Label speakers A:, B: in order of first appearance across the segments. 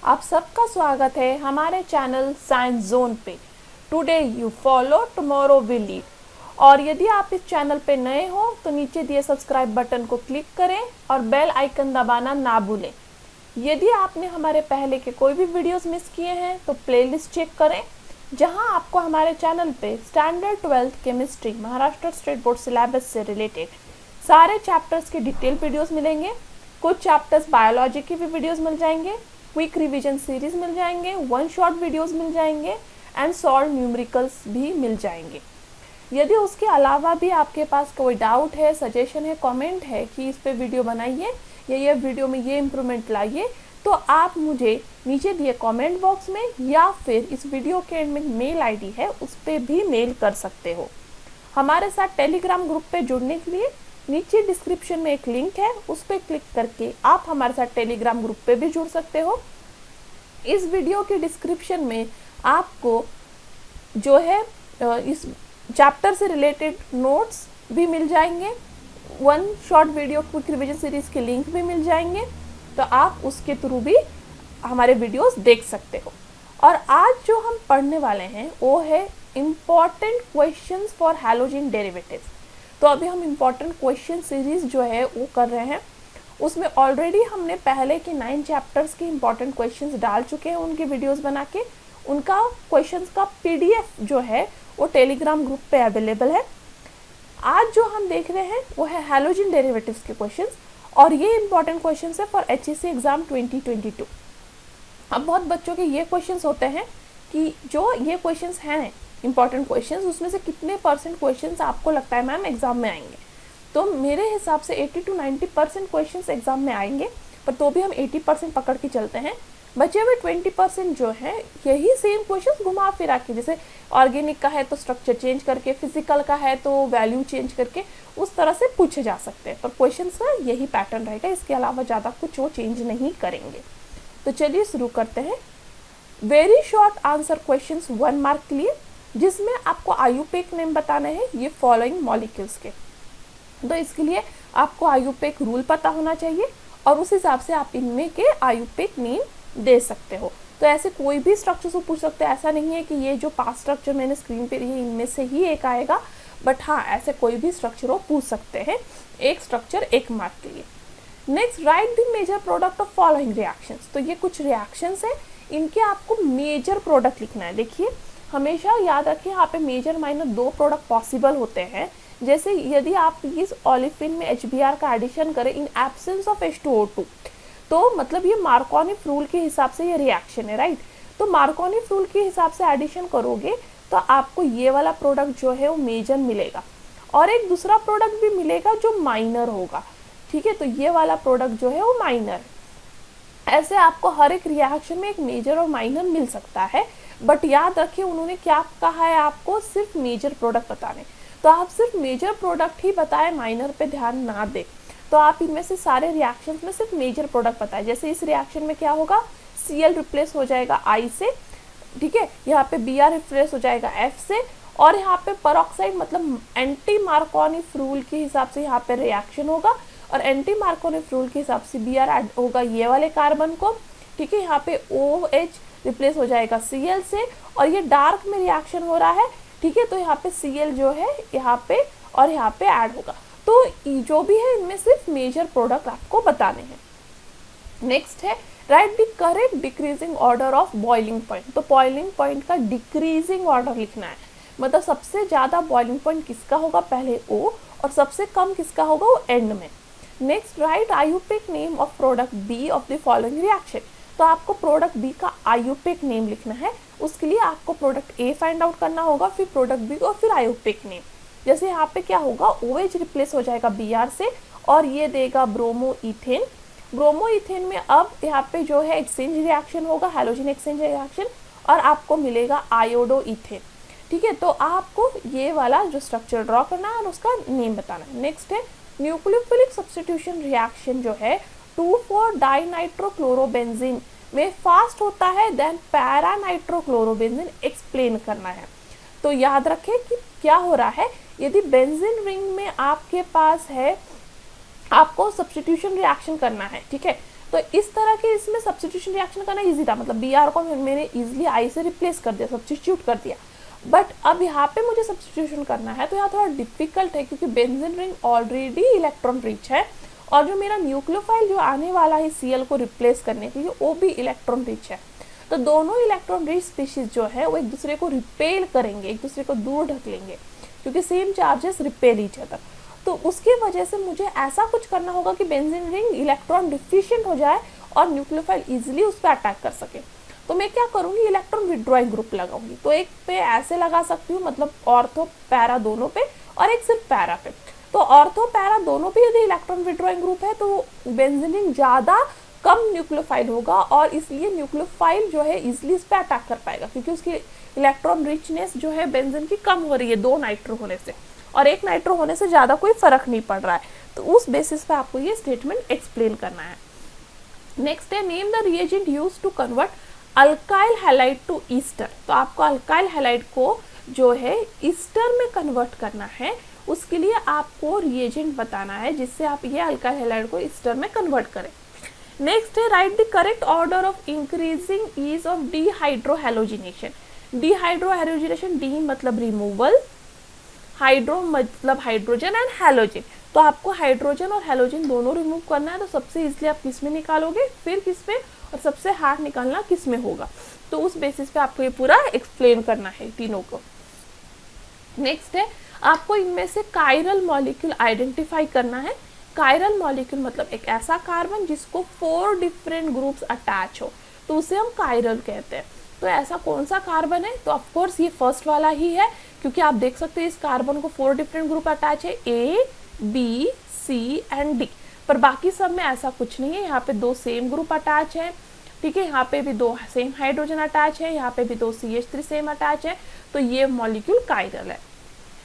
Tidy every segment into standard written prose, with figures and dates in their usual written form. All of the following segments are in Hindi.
A: आप सबका स्वागत है हमारे चैनल साइंस जोन पे। Today you follow tomorrow will lead. और यदि आप इस चैनल पे नए हो तो नीचे दिए सब्सक्राइब बटन को क्लिक करें और बेल आइकन दबाना ना भूलें। यदि आपने हमारे पहले के कोई भी वीडियोस मिस किए हैं तो प्लेलिस्ट चेक करें, जहां आपको हमारे चैनल पे standard 12th chemistry Maharashtra state board syllabus से रिलेटेड सारे चैप्टर्स के डिटेल वीडियोस मिलेंगे। कुछ चैप्टर्स बायोलॉजी के भी वीडियोस मिल जाएंगे, क्विक रिवीजन सीरीज मिल जाएंगे, वन शॉट वीडियोस मिल जाएंगे एंड सॉल्व न्यूमेरिकल्स भी मिल जाएंगे। यदि उसके अलावा भी आपके पास कोई डाउट है, सजेशन है, कमेंट है कि इस पे वीडियो बनाइए या ये वीडियो में ये इम्प्रूवमेंट लाइए, तो आप मुझे नीचे दिए कमेंट बॉक्स में या फिर इस वीडियो के एंड में मेल आईडी है उस पर भी मेल कर सकते हो। हमारे साथ टेलीग्राम ग्रुप पे जुड़ने के लिए नीचे डिस्क्रिप्शन में एक लिंक है, उस पर क्लिक करके आप हमारे साथ टेलीग्राम ग्रुप पे भी जुड़ सकते हो। इस वीडियो के डिस्क्रिप्शन में आपको जो है इस चैप्टर से रिलेटेड नोट्स भी मिल जाएंगे, one short video quick revision series के लिंक भी मिल जाएंगे, तो आप उसके थ्रू भी हमारे वीडियोस देख सकते हो। और आज जो हम पढ़ने वाले हैं वो है important questions for halogen derivatives. तो अभी हम इम्पॉर्टेंट क्वेश्चन सीरीज जो है वो कर रहे हैं। उसमें ऑलरेडी हमने पहले के 9 चैप्टर्स के इम्पॉर्टेंट क्वेश्चंस डाल चुके हैं, उनके वीडियोस बना के। उनका क्वेश्चंस का पीडीएफ जो है वो टेलीग्राम ग्रुप पे अवेलेबल है। आज जो हम देख रहे हैं वो है हैलोजन डेरिवेटिव्स के क्वेश्चंस, और ये इम्पॉर्टेंट क्वेश्चंस है फॉर एचएससी एग्जाम 2022। अब बहुत बच्चों के ये क्वेश्चंस होते हैं कि जो ये क्वेश्चंस हैं इंपॉर्टेंट क्वेश्चंस, उसमें से कितने परसेंट क्वेश्चंस आपको लगता है मैम एग्जाम में आएंगे। तो मेरे हिसाब से 80 to 90% क्वेश्चंस एग्जाम में आएंगे, पर तो भी हम 80% पकड़ के चलते हैं। बचे हुए 20% जो है यही सेम क्वेश्चंस घुमा फिरा के, जैसे ऑर्गेनिक का है तो स्ट्रक्चर चेंज करके, फिजिकल का है तो वैल्यू चेंज करके उस तरह से पूछे जा सकते हैं। पर क्वेश्चंस का यही पैटर्न रहेगा, इसके अलावा ज़्यादा कुछ वो चेंज नहीं करेंगे। तो चलिए शुरू करते हैं। Very short answer questions 1 mark के लिए, जिसमें आपको आयुपेक नेम बताने हैं ये फॉलोइंग मॉलिक्यूल्स के। तो इसके लिए आपको आयुपेक रूल पता होना चाहिए और उस हिसाब से आप इनमें के आयुपेक नेम दे सकते हो। तो ऐसे कोई भी स्ट्रक्चर से पूछ सकते हैं, ऐसा नहीं है कि ये जो 5 स्ट्रक्चर मैंने स्क्रीन पे लिए इनमें से ही एक आएगा, बट हाँ ऐसे कोई भी स्ट्रक्चर वो पूछ सकते हैं, एक स्ट्रक्चर 1 मार्क के लिए। Next, write the major product of following reactions. तो ये कुछ रिएक्शंस है, इनके आपको मेजर प्रोडक्ट लिखना है। देखिए हमेशा याद रखिए यहाँ पे मेजर माइनर 2 प्रोडक्ट पॉसिबल होते हैं। जैसे यदि आप इस ओलिफिन में HBr का एडिशन करें इन एब्सेंस ऑफ H2O2, तो मतलब ये मार्कोनिफ रूल के हिसाब से ये रिएक्शन है, राइट। तो मार्कोनिफ रूल के हिसाब से एडिशन करोगे तो आपको ये वाला प्रोडक्ट जो है वो मेजर मिलेगा, और एक दूसरा प्रोडक्ट भी मिलेगा जो माइनर होगा, ठीक है। तो ये वाला प्रोडक्ट जो है वो माइनर है। ऐसे आपको हर एक रिएक्शन में एक मेजर और माइनर मिल सकता है, बट याद रखिए उन्होंने क्या कहा है, आपको सिर्फ मेजर प्रोडक्ट बताने। तो आप सिर्फ मेजर प्रोडक्ट ही बताएं, माइनर पे ध्यान ना दें। तो आप इनमें से सारे रिएक्शंस में सिर्फ मेजर प्रोडक्ट बताएं। जैसे इस रिएक्शन में क्या होगा, Cl रिप्लेस हो जाएगा I से, ठीक है। यहाँ पे Br रिप्लेस हो जाएगा F से, और यहाँ पे परऑक्साइड मतलब एंटी मार्कोनिफ रूल के हिसाब से यहाँ पे रिएक्शन होगा, और एंटी मार्कोनिफ रूल के हिसाब से Br ऐड होगा ये वाले कार्बन को, ठीक है। यहाँ पे OH रिप्लेस हो जाएगा Cl से, और ये डार्क में रिएक्शन हो रहा है, ठीक है। तो यहाँ पे Cl जो है यहाँ पे और यहाँ पे ऐड होगा। तो जो भी है इनमें सिर्फ मेजर प्रोडक्ट आपको बताने हैं। नेक्स्ट है write the correct decreasing order of boiling point. तो बॉइलिंग पॉइंट का डिक्रीजिंग ऑर्डर लिखना है, मतलब सबसे ज्यादा बॉइलिंग पॉइंट किसका होगा पहले O, और सबसे कम किसका होगा वो एंड में। Next, right IUPAC name of product B of the following reaction. तो आपको प्रोडक्ट B का आयुपेक नेम लिखना है। उसके लिए आपको प्रोडक्ट A फाइंड आउट करना होगा, फिर प्रोडक्ट B और फिर आयुपेक नेम। जैसे यहाँ पे क्या होगा, OH रिप्लेस हो जाएगा Br से, और ये देगा ब्रोमो इथेन। ब्रोमो इथेन में अब यहाँ पे जो है एक्सचेंज रिएक्शन होगा, हैलोजन एक्सचेंज रिएक्शन, और आपको मिलेगा आयोडो इथेन, ठीक है। तो आपको ये वाला जो स्ट्रक्चर ड्रॉ करना है और उसका नेम बताना है। नेक्स्ट है न्यूक्लियोफिलिक सब्स्टिट्यूशन रिएक्शन जो है 2,4-डाइनाइट्रोक्लोरोबेंजीन में फास्ट होता है देन पैरानाइट्रोक्लोरोबेंजीन एक्सप्लेन करना है। तो याद रखें कि क्या हो रहा है, यदि बेंजीन रिंग में आपके पास है, आपको सब्स्टिट्यूशन रिएक्शन करना है, ठीक है। तो इस तरह के इसमें सब्स्टिट्यूशन रिएक्शन करना इजी था, मतलब Br को मैंने इजीली I से रिप्लेस कर दिया, सब्स्टिट्यूट कर दिया। बट अब यहाँ पे मुझे सब्स्टिट्यूशन करना है तो यहाँ थोड़ा डिफिकल्ट है, क्योंकि benzene ring already electron rich है और जो मेरा न्यूक्लियोफाइल जो आने वाला है Cl को रिप्लेस करने के लिए वो भी इलेक्ट्रॉन रिच है। तो दोनों इलेक्ट्रॉन रिच स्पीशीज जो है वो एक दूसरे को रिपेल करेंगे, एक दूसरे को दूर ढकेलेंगे, क्योंकि same charges repel each other. तो उसकी वजह से मुझे ऐसा कुछ करना होगा कि बेंजीन रिंग इलेक्ट्रॉन डिफिशिएंट हो जाए और न्यूक्लियोफाइल इजीली उस पर अटैक कर सके। तो मैं क्या करूँगी, इलेक्ट्रॉन विड्रॉइंग ग्रुप लगाऊंगी। तो एक पे ऐसे लगा सकती हूँ, मतलब ऑर्थो पैरा दोनों पे, और एक सिर्फ पैरा पे। तो ऑर्थो पैरा दोनों पे यदि इलेक्ट्रॉन विड्रॉइंग ग्रुप है तो बेंजीन रिंग ज़्यादा कम न्यूक्लियोफाइल होगा और इसलिए न्यूक्लियोफाइल जो है इजिली इस पर अटैक कर पाएगा, क्योंकि उसकी इलेक्ट्रॉन रिचनेस जो है बेंजीन की कम हो रही है 2 नाइट्रो होने से, और 1 नाइट्रो होने से ज़्यादा कोई फर्क नहीं पड़ रहा है। तो उस बेसिस पे आपको ये स्टेटमेंट एक्सप्लेन करना है। नेक्स्ट है name the reagent use to convert alkyl halide to ester. तो आपको अल्काइल हैलाइड को जो है ईस्टर में कन्वर्ट करना है, उसके लिए आपको रिएजेंट बताना है जिससे आप ये अल्काइल हैलाइड को ईस्टर में कन्वर्ट करें। नेक्स्ट है write the correct order of increasing ease of dehydrohalogenation. Dehydrohalogenation, D मतलब रिमूवल, हाइड्रो मतलब हाइड्रोजन एंड हैलोजन। तो आपको हाइड्रोजन और हैलोजन दोनों रिमूव करना है, तो सबसे इसलिए आप किस में निकालोगे, फिर किस में, और सबसे हार्ड निकालना किस में होगा। तो उस बेसिस पे आपको ये पूरा एक्सप्लेन करना है तीनों को। नेक्स्ट है आपको इनमें से कायरल मॉलिक्यूल आइडेंटिफाई करना है। कायरल मॉलिक्यूल मतलब एक ऐसा कार्बन जिसको 4 डिफरेंट ग्रुप्स अटैच हो, तो उसे हम कायरल कहते हैं। तो ऐसा कौन सा कार्बन है, तो ऑफकोर्स ये फर्स्ट वाला ही है, क्योंकि आप देख सकते हैं इस कार्बन को 4 डिफरेंट ग्रुप अटैच है, A, B, C and D। पर बाकी सब में ऐसा कुछ नहीं है, यहाँ पे 2 सेम ग्रुप अटैच है, ठीक है, यहाँ पे भी 2 सेम हाइड्रोजन अटैच है, यहाँ पे भी 2 CH3 सेम अटैच है। तो ये मॉलिक्यूल कायरल है।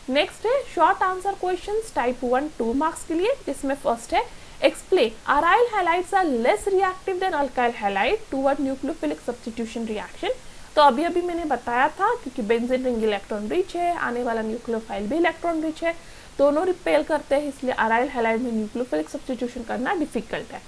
A: नेक्स्ट है short answer questions type 1 2 marks के लिए, जिसमें फर्स्ट है explain aryl halides are less reactive than alkyl halide toward nucleophilic substitution reaction. तो अभी मैंने बताया था, क्योंकि बेंजीन रिंग इलेक्ट्रॉन रिच है, आने वाला न्यूक्लियोफाइल भी इलेक्ट्रॉन रिच है, दोनों रिपेल करते हैं, इसलिए अराइल हैलाइड में न्यूक्लियोफिलिक सब्स्टिट्यूशन करना डिफिकल्ट है।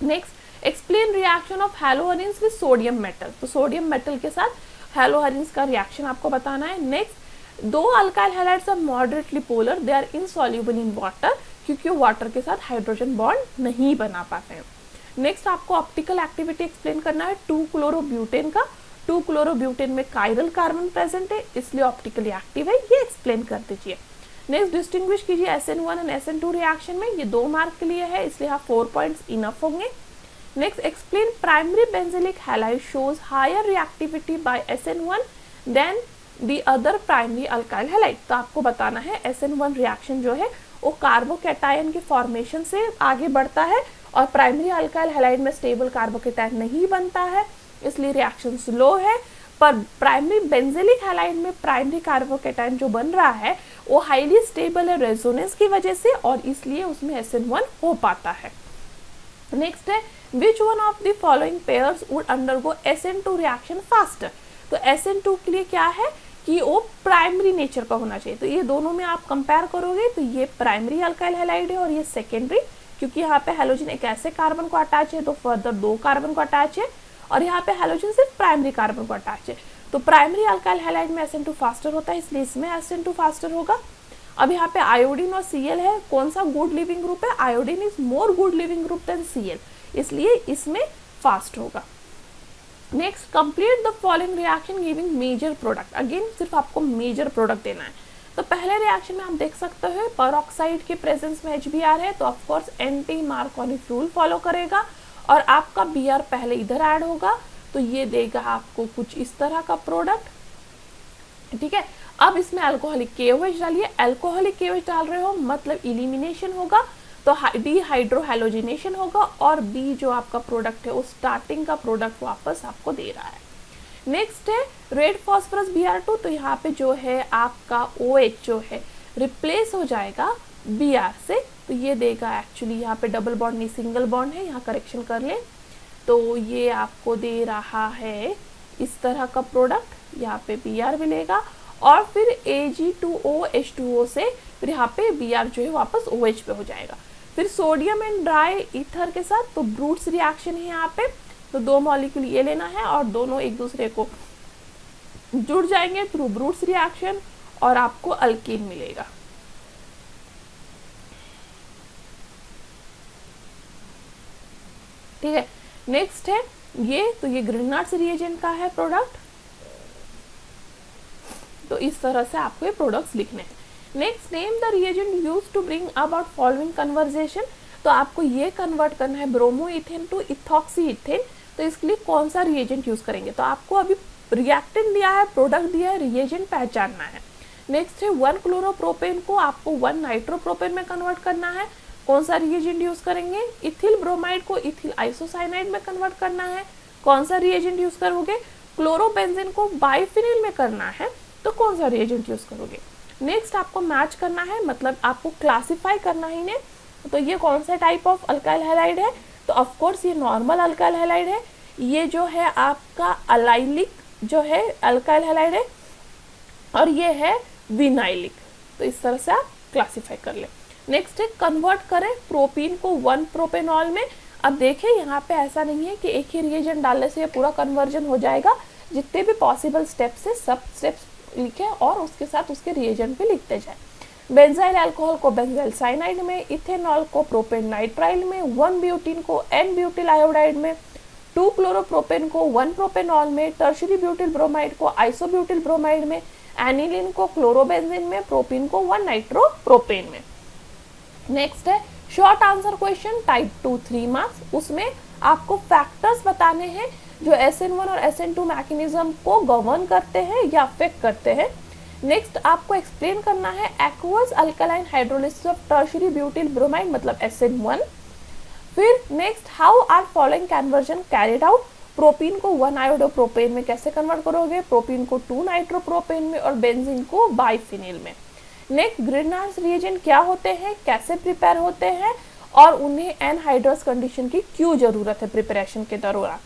A: Next explain reaction of haloarenes with sodium metal. तो सोडियम मेटल के साथ हैलोहरीन्स का रिएक्शन आपको बताना है। Next 2 alkyl halides are moderately polar, they are insoluble in water, क्योंकि वो वाटर के साथ हाइड्रोजन बॉन्ड नहीं बना पाते हैं। नेक्स्ट आपको ऑप्टिकल एक्टिविटी एक्सप्लेन करना है 2-क्लोरोब्यूटेन का। 2-क्लोरोब्यूटेन में कायरल कार्बन प्रेजेंट है, इसलिए ऑप्टिकली एक्टिव है, ये एक्सप्लेन कर दीजिए। नेक्स्ट डिस्टिंग्विश कीजिए SN1 एंड SN2 रिएक्शन में, ये 2 मार्क के लिए है, इसलिए यहाँ 4 पॉइंट्स इनफ होंगे। Next explain primary benzylic halide shows higher reactivity by SN1 than the other primary alkyl halide. तो आपको बताना है SN1 रिएक्शन जो है वो कार्बोकैटायन के फॉर्मेशन से आगे बढ़ता है और प्राइमरी अल्काइल हैलाइड में स्टेबल कार्बोकैटायन नहीं बनता है, इसलिए रिएक्शन स्लो है। पर प्राइमरी बेंजिलिक हैलाइड में प्राइमरी कार्बोकैटायन जो बन रहा है वो हाईली स्टेबल है रेजोनेंस की वजह से, और इसलिए उसमें SN1 हो पाता है। नेक्स्ट है which one of the following pairs would undergo SN2 reaction faster. तो SN2 के लिए क्या है कि वो प्राइमरी नेचर का होना चाहिए, तो ये दोनों में आप कंपेयर करोगे तो ये प्राइमरी अल्काइल हैलाइड है और ये सेकेंडरी, क्योंकि यहाँ पे हैलोजन एक ऐसे कार्बन को अटैच है तो फर्दर 2 कार्बन को अटैच है, और यहाँ पे हैलोजन सिर्फ प्राइमरी कार्बन को अटैच है। तो प्राइमरी अल्काइल हैलाइड में SN2 फास्टर होता है, इसलिए इसमें SN2 फास्टर होगा। अब यहाँ पे आयोडीन और Cl है, कौन सा गुड लिविंग ग्रुप है, iodine is more good leaving group than Cl, इसलिए इसमें फास्ट होगा। Next complete the following reaction giving major product. Again सिर्फ आपको मेजर प्रोडक्ट देना है। तो पहले रिएक्शन में हम देख सकते हैं पेरोक्साइड के प्रेजेंस में HBr है, तो of course anti Markovnikov rule follow करेगा और आपका Br पहले इधर ऐड होगा, तो ये देगा आपको कुछ इस तरह का प्रोडक्ट, ठीक है। अब इसमें अल्कोहलिक KOH डालिए, अल्कोहलिक KOH डाल रहे हो मतलब इलिमिनेशन होगा, तो डीहाइड्रोहैलोजिनेशन होगा, और B जो आपका प्रोडक्ट है वो स्टार्टिंग का प्रोडक्ट वापस आपको दे रहा है। नेक्स्ट है रेड फॉस्फोरस Br2, तो यहाँ पे जो है आपका OH जो है रिप्लेस हो जाएगा Br से, तो ये देगा एक्चुअली यहाँ पे डबल बॉन्ड नहीं सिंगल बॉन्ड है, यहाँ करेक्शन कर ले, तो ये आपको दे रहा है इस तरह का प्रोडक्ट, यहाँ पे Br मिलेगा और फिर Ag2OH2O से फिर यहाँ पे Br जो है वापस OH पे हो जाएगा। फिर सोडियम एंड ड्राई ईथर के साथ, तो ब्रूट्स रिएक्शन है यहाँ पे, तो 2 मॉलिक्यूल ये लेना है और दोनों एक दूसरे को जुड़ जाएंगे थ्रू ब्रूट्स रिएक्शन और आपको अल्कीन मिलेगा। ठीक है, नेक्स्ट है ये, तो ये ग्रिग्नार्ड्स रिएजेंट का है प्रोडक्ट। तो इस तरह से आपको ये प्रोडक्ट्स लिखने हैं। Next, name the reagent used to bring about following conversion. तो आपको ये कन्वर्ट करना है bromoethane to ethoxyethane, तो इसके लिए कौन सा रिएजेंट यूज करेंगे। तो आपको अभी रिएक्टेंट दिया है, प्रोडक्ट दिया है, रिएजेंट पहचानना है। नेक्स्ट है 1 क्लोरोप्रोपेन को आपको 1 नाइट्रोप्रोपेन में कन्वर्ट करना है, कौन सा रिएजेंट यूज करेंगे। इथिल ब्रोमाइड को इथिल आइसोसाइनाइड में कन्वर्ट करना है, कौन सा रिएजेंट यूज करोगे। क्लोरोबेंजीन को बाइफिनिल में करना है, तो कौन सा रिएजेंट यूज करोगे। नेक्स्ट आपको मैच करना है, मतलब आपको क्लासिफाई करना है इन्हें, तो ये कौन सा टाइप ऑफ अल्काइल हैलाइड है। तो ऑफ कोर्स ये नॉर्मल अल्काइल हैलाइड है, ये जो है आपका अलाइलिक जो है अल्काइल हैलाइड है, और ये है विनाइलिक। तो इस तरह से आप क्लासिफाई कर ले। नेक्स्ट है कन्वर्ट करें प्रोपीन को 1 प्रोपेनॉल में। अब देखिए यहाँ पे ऐसा नहीं है कि एक ही रिएजेंट डालने से ये पूरा कन्वर्जन हो जाएगा, जितने भी पॉसिबल स्टेप्स है सब स्टेप्स लिखे और उसके साथ उसके रिएजेंट भी लिखते जाए। बेंजाइल अल्कोहल को बेंजाइल साइनाइड में, इथेनॉल को प्रोपेन नाइट्राइल में, 1 ब्यूटीन को एन ब्यूटिल आयोडाइड में, 2 क्लोरोप्रोपेन को 1 प्रोपेनॉल में, टर्शरी ब्यूटिल ब्रोमाइड को आइसोब्यूटिल ब्रोमाइड में, एनिलीन को क्लोरोबेंजीन में, प्रोपीन को 1 नाइट्रोप्रोपेन में। नेक्स्ट है short answer question type 2 3 marks. उसमें आपको फैक्टर्स बताने हैं जो SN1 और SN2 मैकेनिज्म को गवर्न करते हैं या अफेक्ट करते हैं। नेक्स्ट आपको एक्सप्लेन करना है aqueous alkaline hydrolysis of tertiary butyl bromide मतलब SN1। फिर next how are following conversion carried out. Propene को 1 आयोडोप्रोपेन में कैसे कन्वर्ट करोगे, प्रोपीन को 2 नाइट्रोप्रोपेन में और बेंजीन को बाइफिनिल में। नेक्स्ट ग्रिग्नार्ड्स रिएजेंट क्या होते हैं, कैसे प्रिपेयर होते हैं और उन्हें एनहाइड्रस कंडीशन की क्यों जरूरत है प्रिपरेशन के दौरान।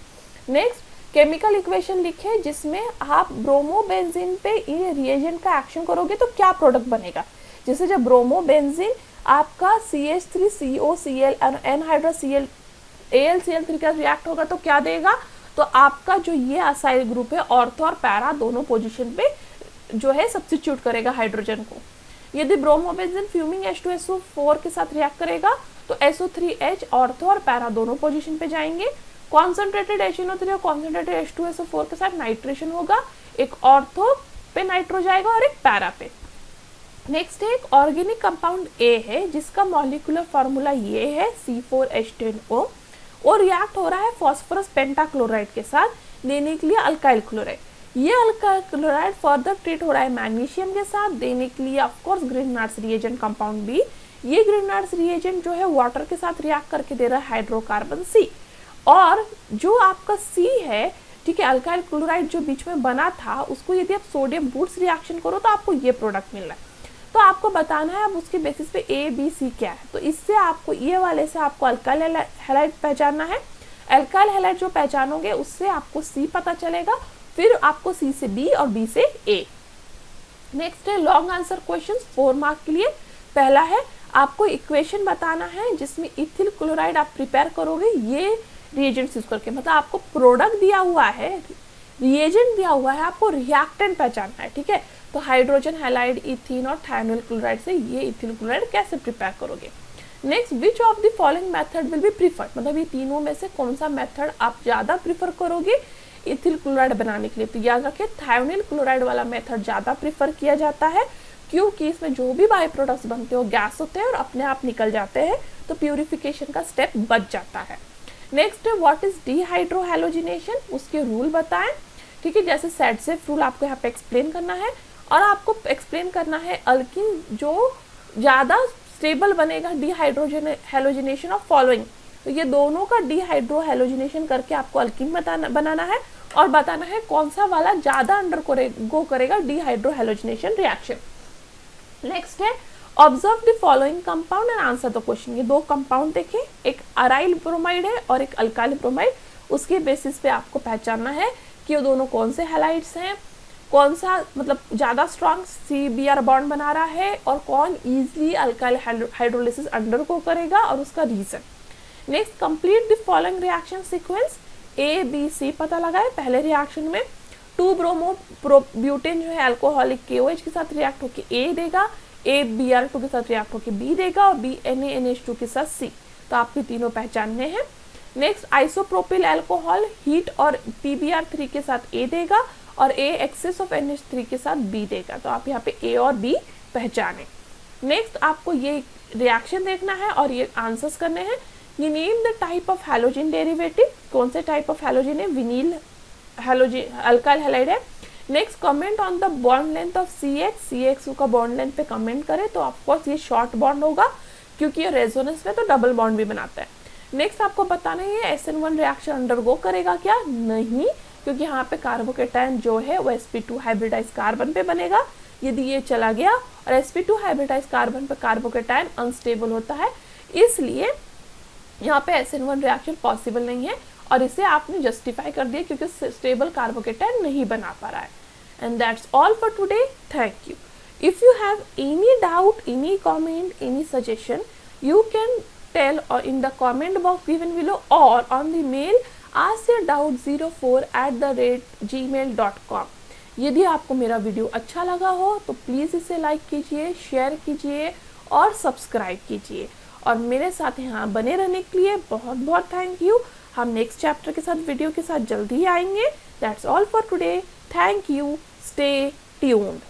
A: नेक्स्ट केमिकल इक्वेशन लिखे जिसमें आप ब्रोमोबेंजीन पे ये रिएजेंट का एक्शन करोगे तो क्या प्रोडक्ट बनेगा। जैसे जब ब्रोमोबेंजीन आपका CH3COCl एनहाइड्रस Cl AlCl3 का रिएक्ट होगा तो क्या देगा, तो आपका जो ये असाइल ग्रुप है ऑर्थो और पैरा दोनों पोजीशन पे जो है सब्स्टिट्यूट करेगा हाइड्रोजन को। यदि ब्रोमोबेंजीन फ्यूमिंग H2SO4 के साथ रिएक्ट करेगा तो SO3H ऑर्थो और पैरा दोनों पोजीशन पे जाएंगे। कॉन्सेंट्रेटेड HNO3 और कॉन्सेंट्रेटेड H2SO4 के साथ नाइट्रेशन होगा, एक ऑर्थो पे नाइट्रो जाएगा और एक पैरा पे। नेक्स्ट एक ऑर्गेनिक कंपाउंड A है जिसका मॉलिक्यूलर फार्मूला ये है C4H10O और रिएक्ट हो रहा है फॉस्फोरस पेंटाक्लोराइड के साथ देने के लिए अल्काइल क्लोराइड। ये अल्काइल क्लोराइड फर्दर ट्रीट हो रहा है मैग्नीशियम के साथ देने के लिए of course Grignard's reagent compound B। ये ग्रिग्नार्ड्स रिएजेंट जो है वाटर के साथ रिएक्ट करके दे रहा है हाइड्रोकार्बन C, और जो आपका C है ठीक है अल्काइल क्लोराइड जो बीच में बना था उसको यदि आप सोडियम बूट्स रिएक्शन करो तो आपको ये प्रोडक्ट मिल रहा है। तो आपको बताना है अब उसके बेसिस पे A B C क्या है। तो इससे आपको ये वाले से आपको अल्काइल हैलाइड पहचानना है। अल्काइल हैलाइड जो पहचानोगे उससे आपको C पता चलेगा, फिर आपको C से B और B से A। नेक्स्ट है लॉन्ग आंसर क्वेश्चन 4 मार्क के लिए। पहला है आपको इक्वेशन बताना है जिसमें इथिल क्लोराइड आप प्रिपेयर करोगे ये रिएजेंट्स यूज करके, मतलब आपको प्रोडक्ट दिया हुआ है, रिएजेंट दिया हुआ है, आपको रिएक्टेंट पहचानना है। ठीक है, तो हाइड्रोजन हैलाइड, इथीन और थायनोल क्लोराइड से ये इथिल क्लोराइड कैसे प्रिपेयर करोगे। Next which of the following method will be preferred, मतलब ये तीनों में से कौन सा मेथड आप ज्यादा प्रीफर करोगे इथिल क्लोराइड बनाने के लिए। तो याद रखें थायोनिल क्लोराइड वाला मेथड ज्यादा प्रीफर किया जाता है क्योंकि इसमें जो भी बाई प्रोडक्ट्स बनते हो गैस होते हैं और अपने आप निकल जाते हैं, तो प्यूरिफिकेशन का स्टेप बच जाता है। नेक्स्ट है व्हाट इज डीहाइड्रोहैलोजिनेशन, उसके रूल बताएं। ठीक है, जैसे सेट सेफ रूल आपको यहाँ पे एक्सप्लेन करना है और आपको एक्सप्लेन करना है अल्किन जो ज्यादा स्टेबल बनेगा डीहाइड्रोजन ऑफ फॉलोइंग। तो ये दोनों का डीहाइड्रोहैलोजिनेशन करके आपको अल्किन बनाना है और बताना है कौन सा वाला ज्यादा गो करेगा डीहाइड्रोहैलोजिनेशन रिएक्शन। नेक्स्ट है observe the following compound and answer the question. ये दो कंपाउंड देखें, एक अराइल ब्रोमाइड है और एक अल्काइल ब्रोमाइड। उसके बेसिस पे आपको पहचानना है कि ये दोनों कौन से हैलाइड्स हैं, कौन सा मतलब ज़्यादा स्ट्रॉन्ग CBr बॉन्ड बना रहा है और कौन ईजिली अल्काइल हाइड्रोलिसिस अंडरगो करेगा और उसका reason. Next, complete the following reaction sequence ABC पता लगाए। पहले रिएक्शन में 2 ब्रोमो ब्यूटेन जो है अल्कोहलिक KOH के साथ रिएक्ट होकर A देगा, ABr2 के साथ रिएक्ट होकर B देगा और BNaNH2 के साथ C। तो आपके तीनों पहचानने हैं। नेक्स्ट, आइसोप्रोपिल अल्कोहल हीट और PBr3 के साथ A देगा और A एक्सेस ऑफ NH3 के साथ B देगा। तो आप यहाँ पे A और B पहचाने। नेक्स्ट, आपको ये रिएक्शन देखना है और ये आंसर्स करने हैं। ये name the type of halogen derivative, कौन से टाइप ऑफ हैलोजन है, विनील हैलोजन अल्काइल हैलाइड है। Next, comment on the bond length of CH का बॉन्ड लेंथ पे कमेंट करें। तो ऑफकोर्स ये शॉर्ट बॉन्ड होगा क्योंकि ये रेजोनेंस में तो डबल बॉन्ड भी बनाता है। नेक्स्ट, आपको बताना है SN1 रिएक्शन अंडरगो करेगा क्या, नहीं, क्योंकि यहाँ पे कार्बोकेटायन जो है वो sp2 हाइब्रिडाइज कार्बन पे बनेगा। यदि ये चला गया और sp2 हाइब्रिडाइज कार्बन पे कार्बोकेटायन अनस्टेबल होता है, इसलिए यहाँ पे SN1 रिएक्शन पॉसिबल नहीं है और इसे आपने जस्टिफाई कर दिया क्योंकि स्टेबल कार्बोकेटायन नहीं बना पा रहा है। And that's all for today, thank you. If you have any doubt, any comment, any suggestion, you can tell in the comment box given below or on the mail askyourdoubt04@gmail.com। यदि आपको मेरा वीडियो अच्छा लगा हो तो प्लीज़ इसे लाइक कीजिए, शेयर कीजिए और सब्सक्राइब कीजिए और मेरे साथ यहाँ बने रहने के लिए बहुत बहुत थैंक यू। हम नेक्स्ट चैप्टर के साथ वीडियो के साथ जल्दी ही आएंगे। That's all for today, thank you, stay tuned.